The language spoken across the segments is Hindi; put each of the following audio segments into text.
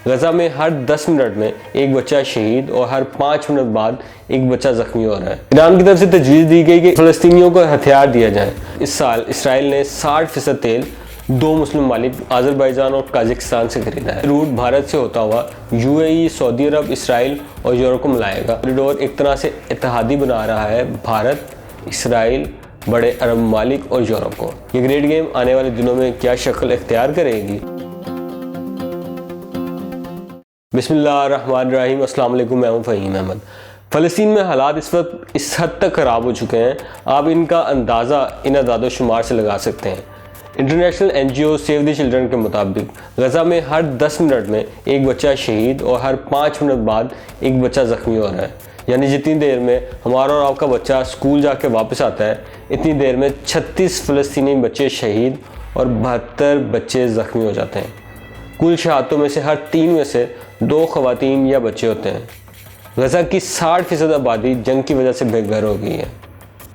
गजा में हर 10 मिनट में एक बच्चा शहीद और हर 5 मिनट बाद एक बच्चा जख्मी हो रहा है। ईरान की तरफ से तजवीज़ दी गई कि फ़लस्तीनियों को हथियार दिया जाए। इस साल इसराइल ने 60% तेल 2 मुस्लिम मालिक अज़रबैजान और कजाकिस्तान से खरीदा है। रूट भारत से होता हुआ UAE, सऊदी अरब, इसराइल और यूरोप को मिलाएगा। कॉरिडोर एक तरह से इत्तेहादी बना रहा है भारत, इसराइल, बड़े अरब ममालिक और यूरोप को। ये ग्रेट गेम आने वाले दिनों में क्या शक्ल इख्तियार करेगी? बिस्मिल्लाहिर्रहमानिर्रहीम, अस्सलाम वालेकुम। मैं हूं फ़हीम अहमद। फ़लस्तीन में हालात इस वक्त इस हद तक ख़राब हो चुके हैं, आप इनका अंदाज़ा इन अदाद शुमार से लगा सकते हैं। International NGO save the children के मुताबिक गजा में हर 10 मिनट में एक बच्चा शहीद और हर 5 मिनट बाद एक बच्चा ज़ख्मी हो रहा है। यानी जितनी देर में हमारा और आपका बच्चा स्कूल जाके वापस आता है, इतनी देर में 36 फ़लस्तीनी बच्चे शहीद और 72 बच्चे ज़ख्मी हो जाते हैं। कुल शहादतों में से हर 3 में से 2 ख़वातीन या बच्चे होते हैं। गजा की 60% आबादी जंग की वजह से बेघर हो गई है।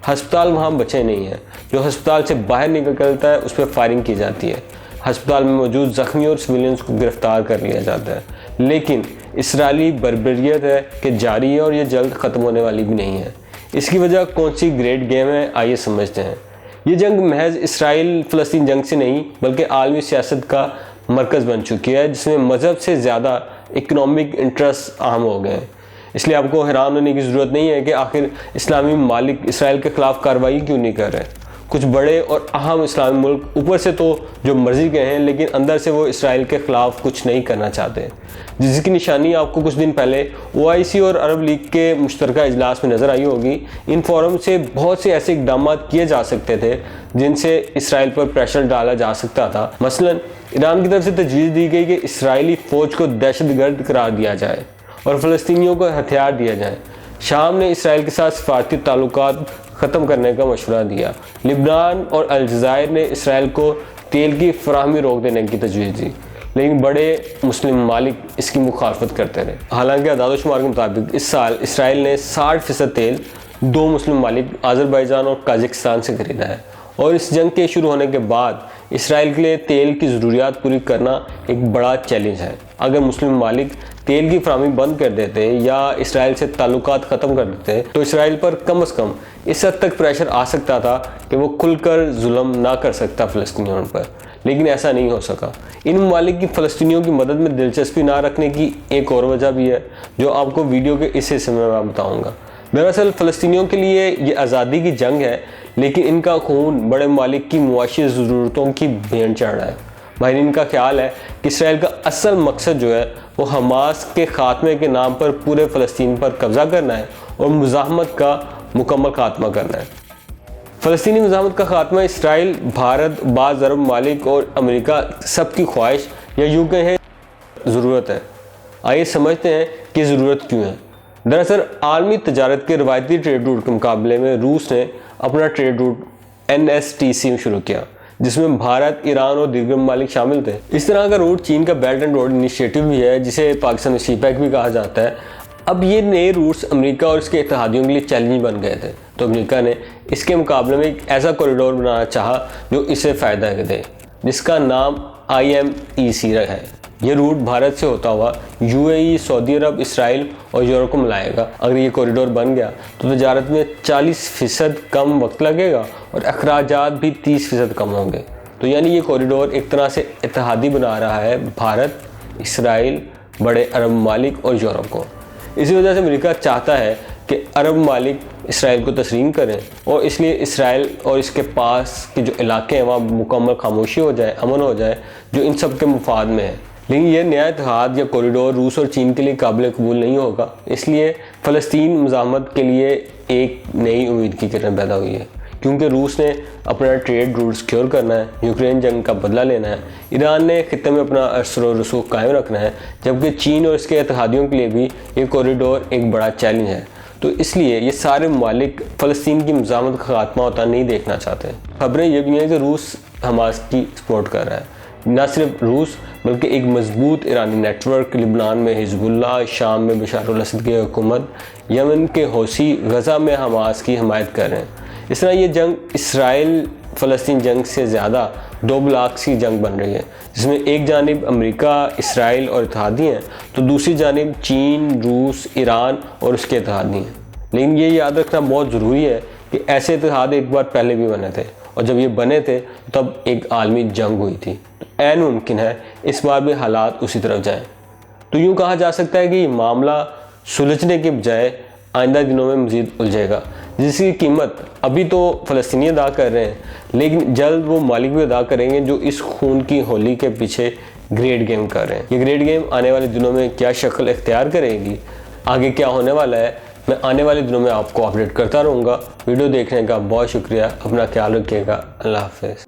हस्पताल वहाँ बचे नहीं हैं। जो हस्पताल से बाहर निकलता है उस पर फायरिंग की जाती है। हस्पताल में मौजूद ज़ख्मी और सिविलियंस को गिरफ़्तार कर लिया जाता है। लेकिन इसराइली बर्बरियत है कि जारी है और ये जल्द ख़त्म होने वाली भी नहीं है। इसकी वजह कौन सी ग्रेट गेम है, आइए समझते हैं। ये जंग महज इसराइल फ़लस्तीन जंग से नहीं बल्कि आलमी सियासत का मरकज़ बन चुकी है, जिसमें मज़हब से ज़्यादा इकनॉमिक इंटरेस्ट अहम हो गए हैं। इसलिए आपको हैरान होने की ज़रूरत नहीं है कि आखिर इस्लामी ममालिक इसराइल के ख़िलाफ़ कार्रवाई क्यों नहीं कर रहे। कुछ बड़े और अहम इस्लामी मुल्क ऊपर से तो जो मर्ज़ी के हैं, लेकिन अंदर से वो इसराइल के ख़िलाफ़ कुछ नहीं करना चाहते, जिसकी निशानी आपको कुछ दिन पहले OIC और अरब लीग के मुश्तरका इजलास में नज़र आई होगी। इन फोरम से बहुत से ऐसे इक़दाम किए जा सकते थे जिनसे इसराइल पर प्रेशर डाला जा सकता था। मसलन ईरान की तरफ से तजवीज़ दी गई कि इसराइली फ़ौज को दहशतगर्द करार दिया जाए और फ़लस्तीनियों को हथियार दिया जाए। शाम ने इसराइल के साथ सफारती ताल्लुकात ख़त्म करने का मशवरा दिया। लिबनान और अलजायर ने इसराइल को तेल की फराहमी रोक देने की तजवीज़ दी, लेकिन बड़े मुस्लिम ममालिक इसकी मुखालफत करते रहे। हालांकि अदाद शुमार के मुताबिक इस साल इसराइल ने 60% तेल 2 मुस्लिम ममालिक अज़रबैजान और कजाकिस्तान से खरीदा है। और इस जंग के शुरू होने के बाद इसराइल के लिए तेल की ज़रूरियात पूरी करना एक बड़ा चैलेंज है। अगर मुस्लिम ममालिक तेल की फराहमी बंद कर देते या इसराइल से ताल्लुकात ख़त्म कर देते तो इसराइल पर कम से कम इस हद तक प्रेशर आ सकता था कि वो खुलकर जुल्म ना कर सकता फ़लस्तीनियों पर, लेकिन ऐसा नहीं हो सका। इन ममालिक की फ़लस्तीनियों की मदद में दिलचस्पी ना रखने की एक और वजह भी है, जो आपको वीडियो के इस हिस्से में मैं बताऊँगा। दरअसल फ़लस्तीनियों के लिए ये आज़ादी की जंग है, लेकिन इनका खून बड़े ममालिक की मुआशी ज़रूरतों की भेंट चढ़ रहा है। माहिरीन का ख्याल है कि इसराइल का असल मकसद जो है वो हमास के ख़ात्मे के नाम पर पूरे फ़लस्तीन पर कब्ज़ा करना है और मुज़ाहमत का मुकम्मल ख़ात्मा करना है। फ़लस्तीनी मुज़ाहमत का ख़ात्मा इसराइल, भारत, बाज़ अरब ममालिक और अमेरिका सबकी ख्वाहिश या यूँ कहें ज़रूरत है। आइए समझते हैं कि ज़रूरत क्यों है। दरअसल आलमी तजारत के रवायती ट्रेड रूट के मुकाबले में रूस ने अपना ट्रेड रूट NSTC शुरू किया, जिसमें भारत, ईरान और दीगर ममालिक शामिल थे। इस तरह का रूट चीन का बेल्ट एंड रोड इनिशिएटिव भी है, जिसे पाकिस्तान में CPEC भी कहा जाता है। अब ये नए रूट्स अमेरिका और इसके इत्तेहादियों के लिए चैलेंज बन गए थे, तो अमेरिका ने इसके मुकाबले में एक ऐसा कॉरिडोर बनाना चाहा जो इसे फ़ायदा दे, जिसका नाम IMEC है। ये रूट भारत से होता हुआ UAE, सऊदी अरब, इसराइल और यूरोप को मिलाएगा। अगर ये कॉरिडोर बन गया तो तजारत में 40% कम वक्त लगेगा और अखराजात भी 30% कम होंगे। तो यानी ये कॉरिडोर एक तरह से इत्तेहादी बना रहा है भारत, इसराइल, बड़े अरब ममालिक और यूरोप को। इसी वजह से अमेरिका चाहता है कि अरब ममालिक इसराइल को तस्लीम करें और इसलिए इसराइल और इसके पास के जो इलाके हैं वहाँ मुकम्मल खामोशी हो जाए, अमन हो जाए, जो इन सब के मुफाद में है। लेकिन यह नया इत्तेहाद या कॉरिडोर रूस और चीन के लिए काबिल कबूल नहीं होगा। इसलिए फ़लस्तीन मुज़ाहमत के लिए एक नई उम्मीद की किरण पैदा हुई है, क्योंकि रूस ने अपना ट्रेड रूट सिक्योर करना है, यूक्रेन जंग का बदला लेना है, ईरान ने खित्ते में अपना असर और रसूख कायम रखना है, जबकि चीन और इसके इत्तेहादियों के लिए भी ये कॉरिडोर एक बड़ा चैलेंज है। तो इसलिए ये सारे ममालिक फ़लस्तीन की मुज़ाहमत का खात्मा होता नहीं देखना चाहते। खबरें ये भी हैं कि रूस हमास की सपोर्ट कर रहा है। न सिर्फ रूस बल्कि एक मजबूत ईरानी नेटवर्क, लिबनान में हिजबुल्लाह, शाम में बशार अल असद की हुकूमत, यमन के हौसी गज़ा में हमास की हमायत कर रहे हैं। इस तरह ये जंग इसराइल फ़लस्तीन जंग से ज़्यादा दो ब्लॉक्स की जंग बन रही है, जिसमें एक जानिब अमेरिका, इसराइल और इत्तेहादी हैं, तो दूसरी जानिब चीन, रूस, ईरान और उसके इत्तेहादी हैं। लेकिन ये याद रखना बहुत ज़रूरी है कि ऐसे इत्तेहाद एक बार पहले भी बने थे, और जब ये बने थे तब एक आलमी जंग हुई थी। तो ऐन मुमकिन है इस बार भी हालात उसी तरफ जाएं। तो यूँ कहा जा सकता है कि ये मामला सुलझने के बजाय आइंदा दिनों में मज़ीद उलझेगा, जिसकी कीमत अभी तो फ़लस्तीनी अदा कर रहे हैं, लेकिन जल्द वो मालिक भी अदा करेंगे जो इस खून की होली के पीछे ग्रेट गेम कर रहे हैं। ये ग्रेट गेम आने वाले दिनों में क्या शक्ल इख्तियार करेगी, आगे क्या होने वाला है, मैं आने वाले दिनों में आपको अपडेट करता रहूँगा। वीडियो देखने का बहुत शुक्रिया। अपना ख्याल रखिएगा। अल्लाह हाफ़िज़।